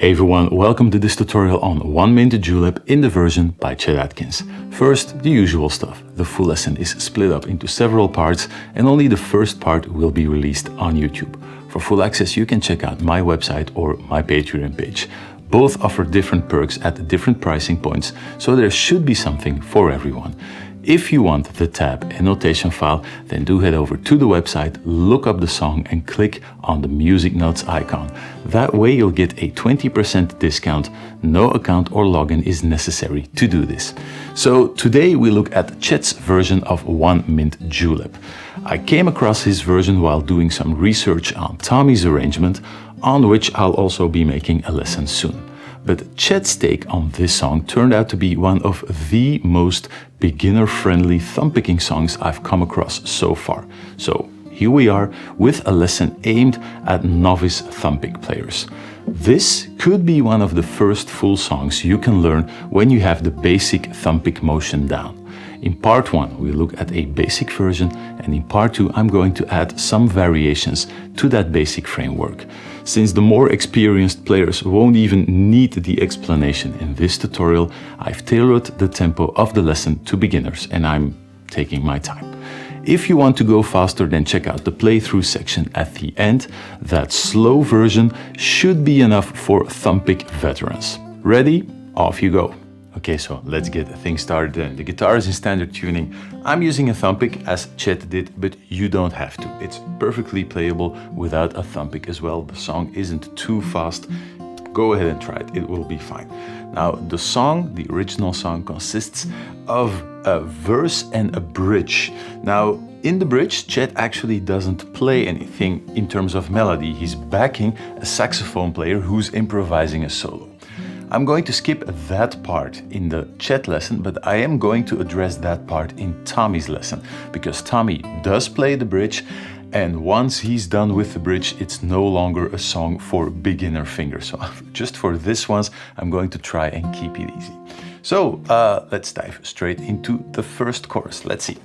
Hey everyone, welcome to this tutorial on 1 Mint Julep in the version by Chet Atkins. First, the usual stuff. The full lesson is split up into several parts and only the first part will be released on YouTube. For full access, you can check out my website or my Patreon page. Both offer different perks at different pricing points, so there should be something for everyone. If you want the tab and notation file, then do head over to the website, look up the song and click on the music notes icon. That way you'll get a 20% discount. No account or login is necessary to do this. So today we look at Chet's version of 1 Mint Julep. I came across his version while doing some research on Tommy's arrangement, on which I'll also be making a lesson soon. But Chet's take on this song turned out to be one of the most beginner-friendly thumb-picking songs I've come across so far. So here we are with a lesson aimed at novice thumb-pick players. This could be one of the first full songs you can learn when you have the basic thumb-pick motion down. In part 1, we look at a basic version, and in part 2, I'm going to add some variations to that basic framework. Since the more experienced players won't even need the explanation in this tutorial, I've tailored the tempo of the lesson to beginners, and I'm taking my time. If you want to go faster, then check out the playthrough section at the end. That slow version should be enough for thumb-pick veterans. Ready? Off you go. Okay, so let's get things started then. The guitar is in standard tuning. I'm using a thumb pick as Chet did, but you don't have to. It's perfectly playable without a thumb pick as well. The song isn't too fast. Go ahead and try it, it will be fine. Now, the song, the original song, consists of a verse and a bridge. Now, in the bridge, Chet actually doesn't play anything in terms of melody. He's backing a saxophone player who's improvising a solo. I'm going to skip that part in the Chet lesson, but I am going to address that part in Tommy's lesson, because Tommy does play the bridge, and once he's done with the bridge, it's no longer a song for beginner fingers. So just for this once, I'm going to try and keep it easy. So let's dive straight into the first chorus. Let's see.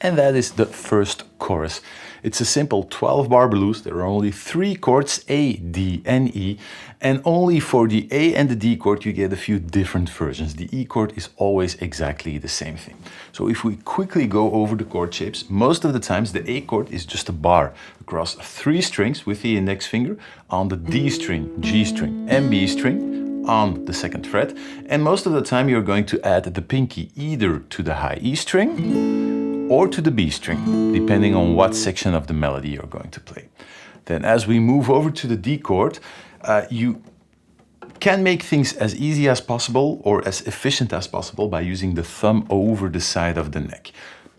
And that is the first chorus. It's a simple 12-bar blues. There are only 3 chords, A, D, and E. And only for the A and the D chord, you get a few different versions. The E chord is always exactly the same thing. So if we quickly go over the chord shapes, most of the times the A chord is just a bar across 3 strings with the index finger on the D string, G string, and B string on the 2nd fret. And most of the time you're going to add the pinky either to the high E string or to the B string, depending on what section of the melody you're going to play. Then as we move over to the D chord, you can make things as easy as possible or as efficient as possible by using the thumb over the side of the neck.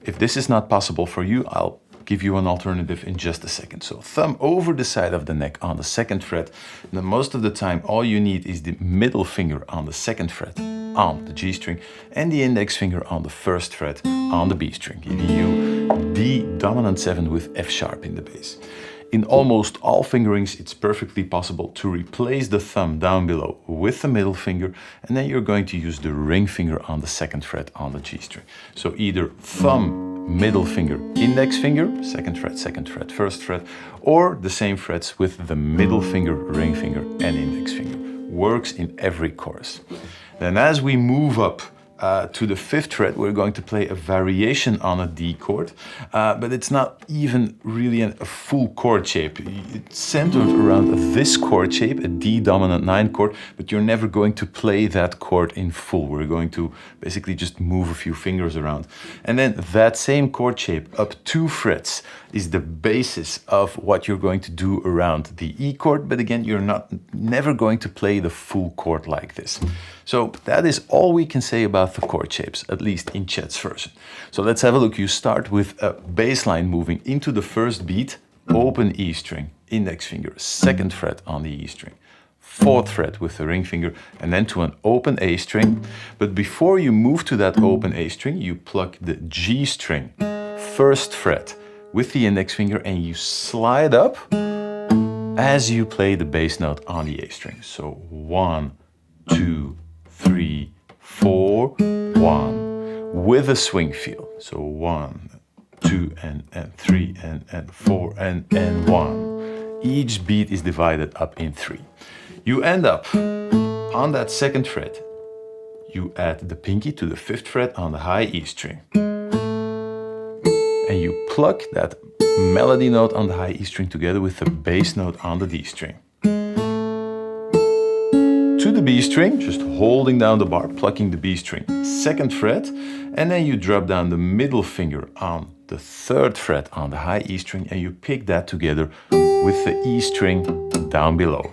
If this is not possible for you, I'll give you an alternative in just a second. So thumb over the side of the neck on the 2nd fret. And then most of the time, all you need is the middle finger on the 2nd fret on the G string and the index finger on the 1st fret on the B string, giving you D dominant 7 with F sharp in the bass. In almost all fingerings, it's perfectly possible to replace the thumb down below with the middle finger, and then you're going to use the ring finger on the 2nd fret on the G string. So either thumb, middle finger, index finger, 2nd fret, 1st fret, or the same frets with the middle finger, ring finger, and index finger. Works in every chorus. Then as we move up to the 5th fret, we're going to play a variation on a D chord, but it's not even really a full chord shape. It's centered around this chord shape, a D dominant 9 chord, but you're never going to play that chord in full. We're going to basically just move a few fingers around. And then that same chord shape up 2 frets is the basis of what you're going to do around the E chord, but again, you're never going to play the full chord like this. So that is all we can say about the chord shapes, at least in Chet's version. So let's have a look. You start with a bass line moving into the first beat, open E string, index finger, 2nd fret on the E string, 4th fret with the ring finger, and then to an open A string. But before you move to that open A string, you pluck the G string, 1st fret, with the index finger, and you slide up as you play the bass note on the A string. So 1, 2, 3, 4, 1, with a swing feel. So 1, 2, and 3, and 4, and 1. Each beat is divided up in 3. You end up on that 2nd fret. You add the pinky to the 5th fret on the high E string. And you pluck that melody note on the high E string together with the bass note on the D string. To the B string, just holding down the bar, plucking the B string, 2nd fret, and then you drop down the middle finger on the 3rd fret on the high E string, and you pick that together with the E string down below.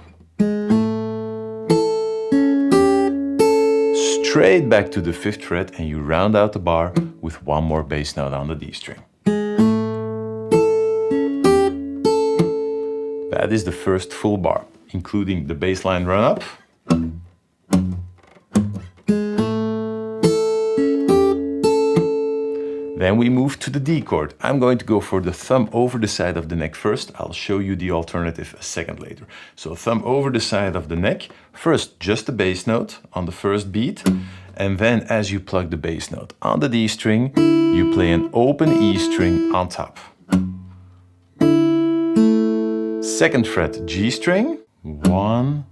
Straight back to the 5th fret, and you round out the bar with one more bass note on the D string. That is the first full bar, including the bass line run up. Then we move to the D chord. I'm going to go for the thumb over the side of the neck first. I'll show you the alternative a second later. So thumb over the side of the neck. First, just the bass note on the first beat. And then as you plug the bass note on the D string, you play an open E string on top. 2nd fret G string. 1,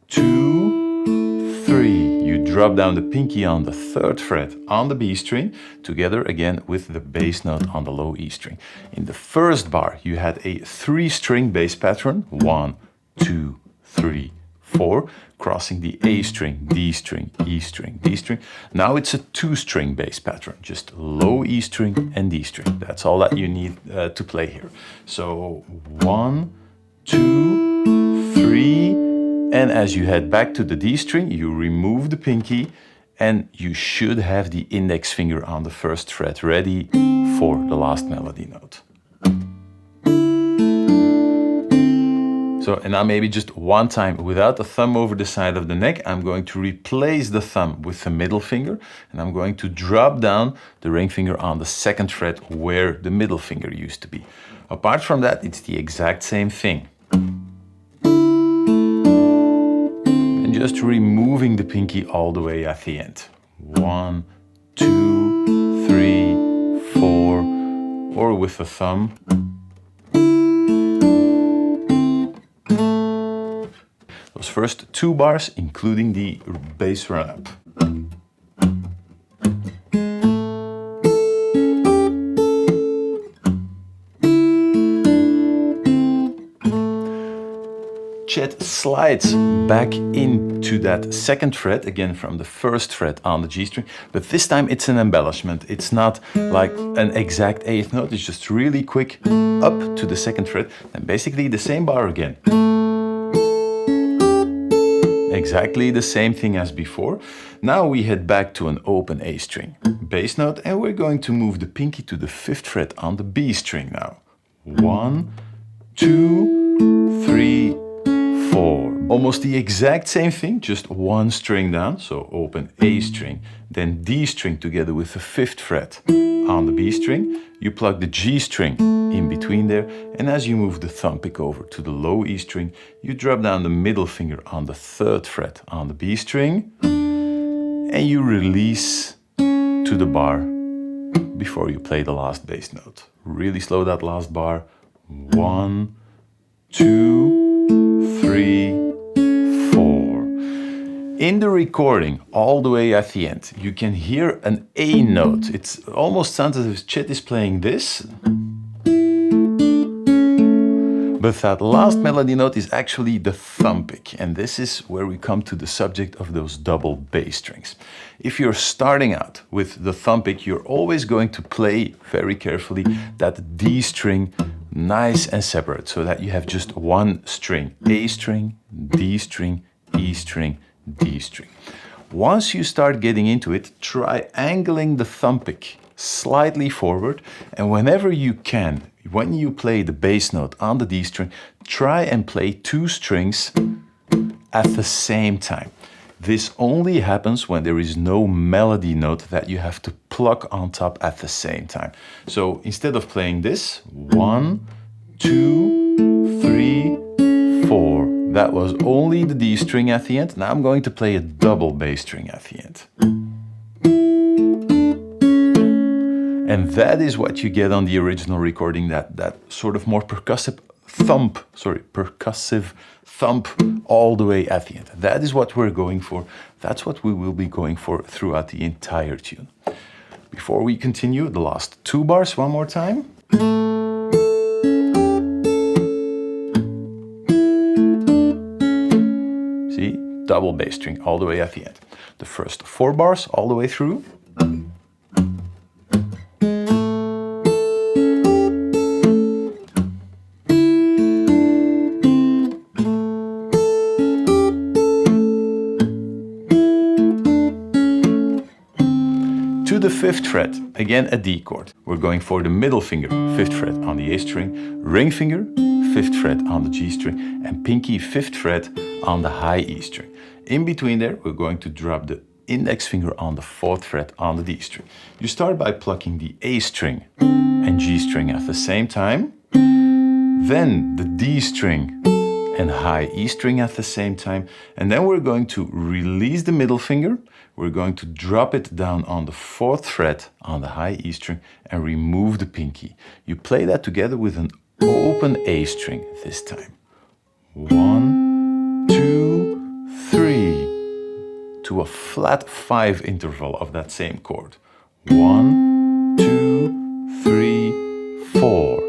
2, 3. You drop down the pinky on the 3rd fret on the B string, together again with the bass note on the low E string. In the first bar, you had a 3-string bass pattern. 1, 2, 3, 4, crossing the A string, D string, E string, D string. Now it's a 2-string bass pattern, just low E string and D string. That's all that you need to play here. So 1, 2, 3, and as you head back to the D string, you remove the pinky, and you should have the index finger on the 1st fret ready for the last melody note. So, and now maybe just one time without the thumb over the side of the neck, I'm going to replace the thumb with the middle finger, and I'm going to drop down the ring finger on the 2nd fret where the middle finger used to be. Apart from that, it's the exact same thing. And just removing the pinky all the way at the end. 1, 2, 3, 4, or with the thumb. Those first 2 bars, including the bass run-up. Chet slides back into that 2nd fret, again from the 1st fret on the G string, but this time it's an embellishment. It's not like an exact 8th note, it's just really quick up to the 2nd fret, and basically the same bar again. Exactly the same thing as before. Now we head back to an open A string bass note, and we're going to move the pinky to the 5th fret on the B string now. 1, 2, 3, 4. Almost the exact same thing, just 1 string down, so open A string, then D string together with the 5th fret on the B string. You plug the G string in between there, and as you move the thumb pick over to the low E string, you drop down the middle finger on the 3rd fret on the B string, and you release to the bar before you play the last bass note. Really slow that last bar. 1, 2, 3, 4. In the recording, all the way at the end, you can hear an A note. It almost sounds as if Chet is playing this. But that last melody note is actually the thumb pick, and this is where we come to the subject of those double bass strings. If you're starting out with the thumb pick, you're always going to play very carefully that D string nice and separate, so that you have just 1 string, A string, D string, E string, D string. Once you start getting into it, try angling the thumb pick slightly forward, and whenever you can, when you play the bass note on the D string, try and play 2 strings at the same time. This only happens when there is no melody note that you have to pluck on top at the same time. So instead of playing this, 1, 2, 3, 4. That was only the D string at the end. Now I'm going to play a double bass string at the end. And that is what you get on the original recording, that sort of more percussive thump all the way at the end. That is what we're going for. That's what we will be going for throughout the entire tune. Before we continue, the last 2 bars one more time. See, double bass string all the way at the end. The first 4 bars all the way through. The 5th fret, again a D chord. We're going for the middle finger, 5th fret on the A string, ring finger, 5th fret on the G string, and pinky 5th fret on the high E string. In between there, we're going to drop the index finger on the 4th fret on the D string. You start by plucking the A string and G string at the same time, then the D string and high E string at the same time, and then we're going to release the middle finger. We're going to drop it down on the 4th fret on the high E string and remove the pinky. You play that together with an open A string this time. 1, 2, 3, to a flat 5 interval of that same chord. 1, 2, 3, 4.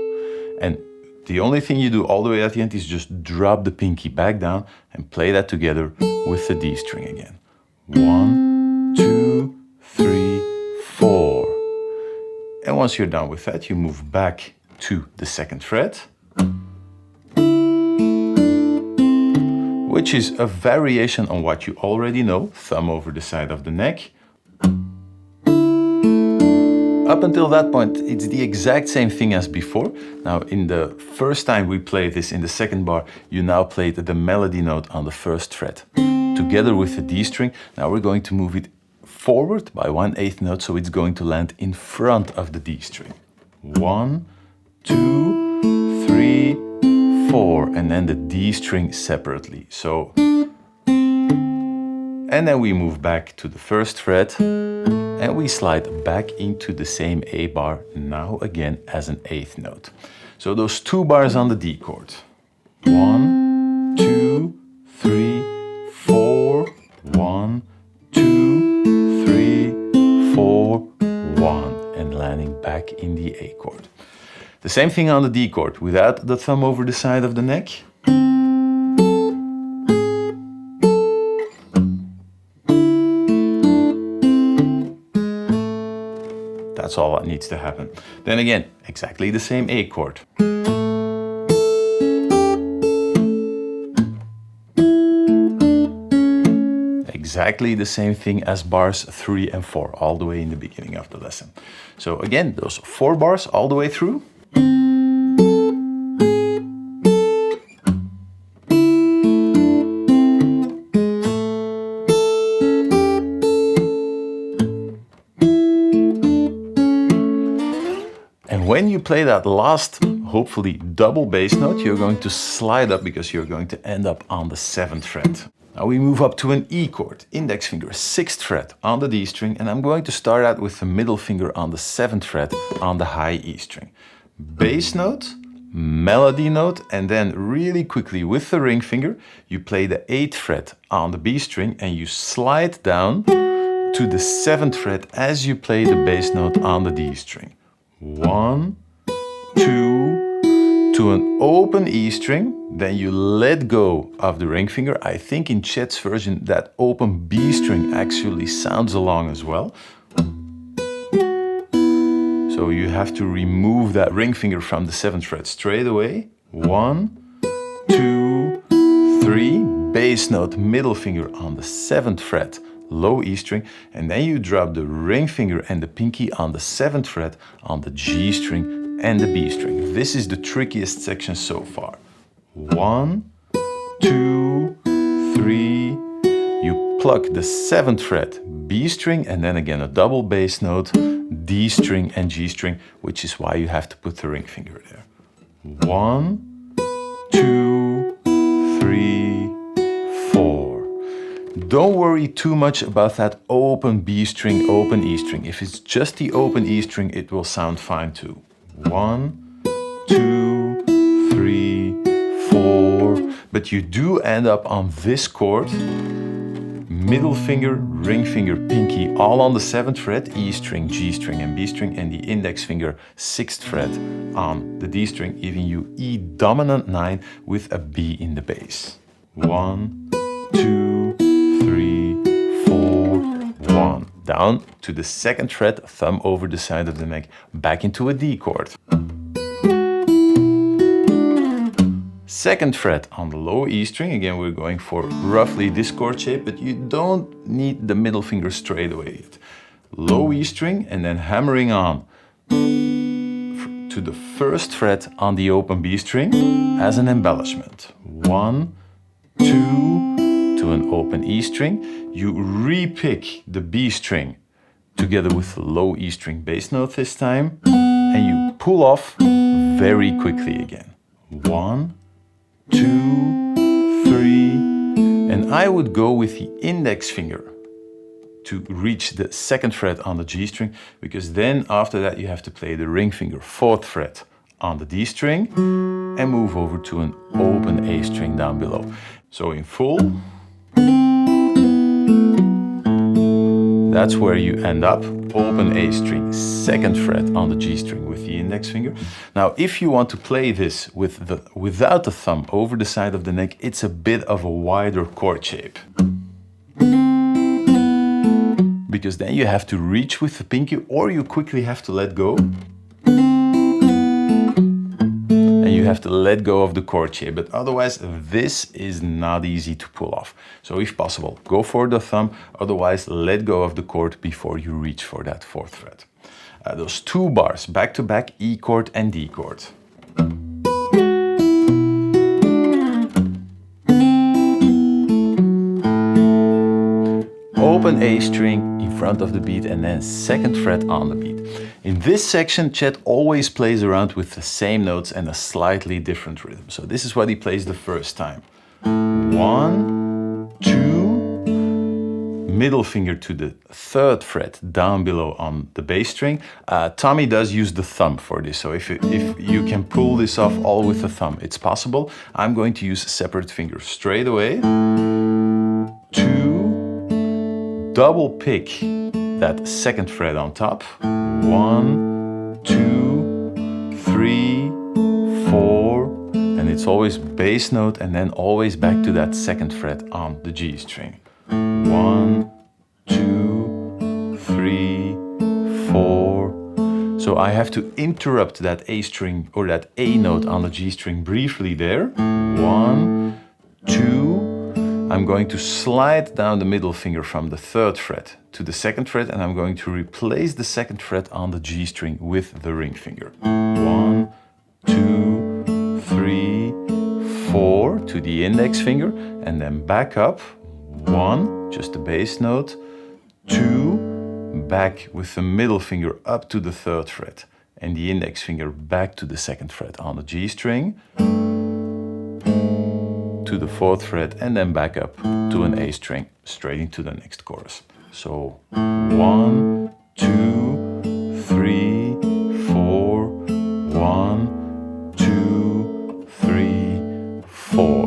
And the only thing you do all the way at the end is just drop the pinky back down and play that together with the D string again. 1, 2, 3, 4. And once you're done with that, you move back to the 2nd fret, which is a variation on what you already know, thumb over the side of the neck. Up until that point, it's the exact same thing as before. Now, in the first time we played this in the 2nd bar, you now played the melody note on the 1st fret together with the D string. Now we're going to move it forward by 1/8 note, so it's going to land in front of the D string. 1, 2, 3, 4, and then the D string separately. So, and then we move back to the 1st fret, and we slide back into the same A bar, now again as an 8th note. So those 2 bars on the D chord. 1, 2, 3, 4, 1, 2, 3, 4, 1, and landing back in the A chord. The same thing on the D chord, without the thumb over the side of the neck. That's all that needs to happen. Then again, exactly the same A chord. Exactly the same thing as bars 3 and 4, all the way in the beginning of the lesson. So again, those 4 bars all the way through. And when you play that last, hopefully double bass note, you're going to slide up because you're going to end up on the 7th fret. Now we move up to an E chord, index finger 6th fret on the D string, and I'm going to start out with the middle finger on the 7th fret on the high E string. Bass note, melody note, and then really quickly with the ring finger, you play the 8th fret on the B string and you slide down to the 7th fret as you play the bass note on the D string. 1, 2, to an open E string, then you let go of the ring finger. I think in Chet's version that open B string actually sounds along as well. So you have to remove that ring finger from the 7th fret straight away. 1, 2, 3, bass note, middle finger on the 7th fret, low E string, and then you drop the ring finger and the pinky on the 7th fret on the G string and the B string. This is the trickiest section so far. 1, 2, 3. You pluck the 7th fret, B string, and then again a double bass note, D string and G string, which is why you have to put the ring finger there. 1, 2, 3, 4. Don't worry too much about that open B string, open E string. If it's just the open E string, it will sound fine too. 1, 2, 3, 4. But you do end up on this chord. Middle finger, ring finger, pinky, all on the 7th fret, E string, G string and B string, and the index finger, 6th fret on the D string, giving you E dominant 9 with a B in the bass. 1, 2, 3, 4, 1. Down to the 2nd fret, thumb over the side of the neck, back into a D chord. 2nd fret on the low E string, again we're going for roughly this chord shape, but you don't need the middle finger straight away yet. Low E string and then hammering on to the 1st fret on the open B string as an embellishment. 1, 2, to an open E string. You re-pick the B string together with the low E string bass note this time, and you pull off very quickly again. 1, 2, 3, and I would go with the index finger to reach the 2nd fret on the G string, because then after that you have to play the ring finger, 4th fret on the D string, and move over to an open A string down below. So in full, that's where you end up. Open A string, 2nd fret on the G string with the index finger. Now, if you want to play this without the thumb over the side of the neck, it's a bit of a wider chord shape. Because then you have to reach with the pinky, or you quickly have to let go. And you have to let go of the chord shape, but otherwise this is not easy to pull off. So if possible, go for the thumb, otherwise let go of the chord before you reach for that 4th fret. Those 2 bars, back to back, E chord and D chord. Open A string in front of the beat and then 2nd fret on the beat. In this section, Chet always plays around with the same notes and a slightly different rhythm. So this is what he plays the first time. 1, 2, middle finger to the 3rd fret down below on the bass string. Tommy does use the thumb for this, so if you can pull this off all with the thumb, it's possible. I'm going to use separate fingers straight away. 2, double pick that 2nd fret on top. 1, 2, 3, 4, and it's always bass note and then always back to that 2nd fret on the G string. 1, 2, 3, 4. So I have to interrupt that A string or that A note on the G string briefly there. 1, 2. I'm going to slide down the middle finger from the 3rd fret to the 2nd fret, and I'm going to replace the 2nd fret on the G string with the ring finger. 1, 2, 3, 4 to the index finger, and then back up. 1, just the bass note. 2, back with the middle finger up to the 3rd fret, and the index finger back to the 2nd fret on the G string, to the 4th fret, and then back up to an A string, straight into the next chorus. So 1, 2, 3, 4, 1, 2, 3, 4.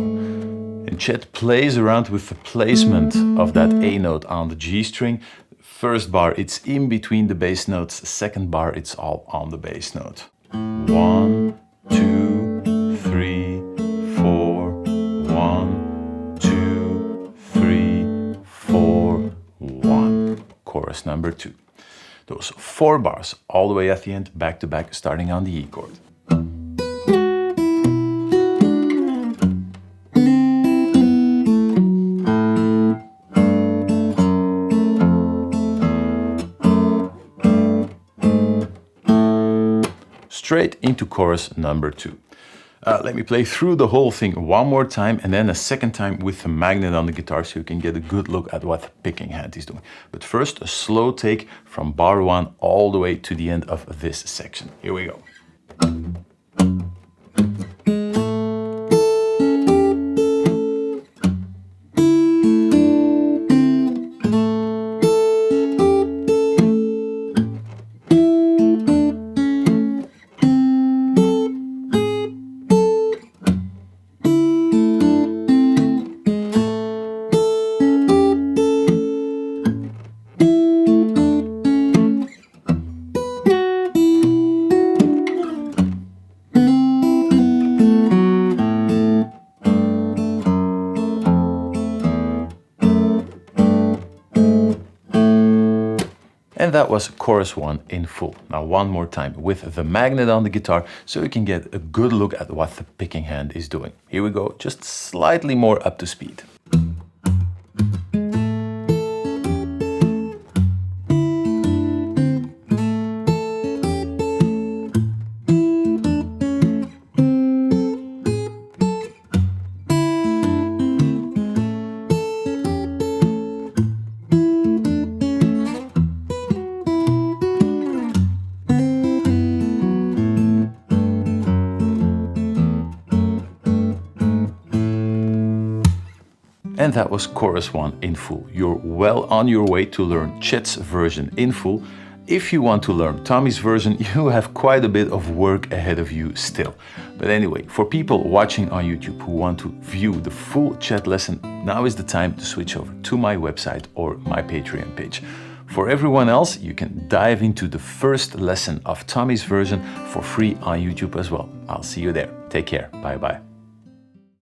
And Chet plays around with the placement of that A note on the G string. First bar, it's in between the bass notes. 2nd bar, it's all on the bass note. 1, 2, 3, 4, 1, 2, 3, 4, 1. Chorus number 2. Those 4 bars all the way at the end, back to back, starting on the E chord. Straight into chorus number 2. Let me play through the whole thing one more time and then a second time with the magnet on the guitar so you can get a good look at what the picking hand is doing. But first, a slow take from bar 1 all the way to the end of this section. Here we go. And that was chorus 1 in full. Now one more time with the magnet on the guitar so you can get a good look at what the picking hand is doing. Here we go, just slightly more up to speed. And that was chorus 1 in full. You're well on your way to learn Chet's version in full. If you want to learn Tommy's version, you have quite a bit of work ahead of you still. But anyway, for people watching on YouTube who want to view the full Chet lesson, now is the time to switch over to my website or my Patreon page. For everyone else, you can dive into the first lesson of Tommy's version for free on YouTube as well. I'll see you there. Take care. Bye bye.